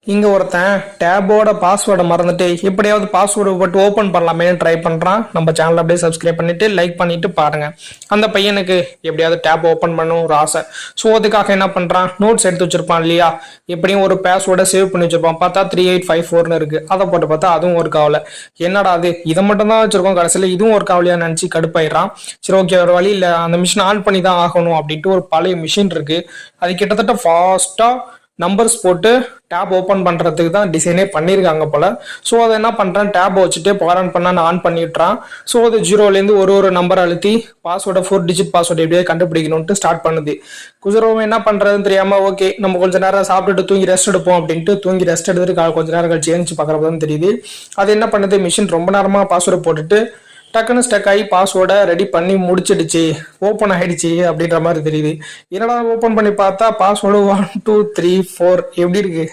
இங்க ஒருத்தன் டேபோட பாஸ்வேர்டை மறந்துட்டு எப்படியாவது பாஸ்வேர்டு போட்டு ஓப்பன் பண்ணலாமே ட்ரை பண்றான். நம்ம சேனல் அப்படியே சப்ஸ்கிரைப் பண்ணிட்டு லைக் பண்ணிட்டு பாருங்க. அந்த பையனுக்கு எப்படியாவது டேப் ஓப்பன் பண்ணணும் ஒரு ஆசை. ஸோ அதுக்காக என்ன பண்றான், நோட்ஸ் எடுத்து வச்சிருப்பான் இல்லையா, எப்படியும் ஒரு பாஸ்வேர்டை சேவ் பண்ணி வச்சிருப்பான். பார்த்தா 3854 இருக்கு. அதை போட்டு பார்த்தா அதுவும் ஒரு காவலை. என்னடா அது, இதை மட்டும் தான் வச்சிருக்கோம், கடைசியில் இதுவும் ஒரு காவலியா நினைச்சு கடுப்பாயிடுறான். சரி ஓகே, ஒரு வழி இல்லை, அந்த மிஷின் ஆன் பண்ணி தான் ஆகணும் அப்படின்ட்டு ஒரு பழைய மிஷின் இருக்கு. அது கிட்டத்தட்ட ஃபாஸ்டா நம்பர்ஸ் போட்டு டேப் ஓப்பன் பண்ணுறதுக்கு தான் டிசைனே பண்ணியிருக்காங்க போல். ஸோ அதை என்ன பண்ணுறான், டேப் வச்சுட்டு பவர் ஆன் பண்ண ஆன் பண்ணிவிட்றான். ஸோ அது ஜீரோலேருந்து ஒரு நம்பர் அழுத்தி பாஸ்வேர்டை 4 டிஜிட் பாஸ்வேர்டு எப்படியே கண்டுபிடிக்கணும்ட்டு ஸ்டார்ட் பண்ணுது. குதிரவும் என்ன பண்ணுறதுன்னு தெரியாமல் ஓகே நம்ம கொஞ்சம் நேரம் சாப்பிட்டுட்டு தூங்கி ரெஸ்ட் எடுப்போம் அப்படின்ட்டு தூங்கி ரெஸ்ட் எடுத்துட்டு கொஞ்சம் நேரம் கழிச்சு சேஞ்ச் பார்க்குறப்ப தான் தெரியுது அது என்ன பண்ணுது, மிஷின் ரொம்ப நேரமாக பாஸ்வேர்டு போட்டுட்டு டக்குன்னு ஸ்டக் ஆகி பாஸ்வேர்டை ரெடி பண்ணி முடிச்சிடுச்சு, ஓப்பன் ஆகிடுச்சு அப்படின்ற மாதிரி தெரியுது. என்னடா ஓப்பன் பண்ணி பார்த்தா பாஸ்வேர்டு 1 2 3 4 எப்படி இருக்கு.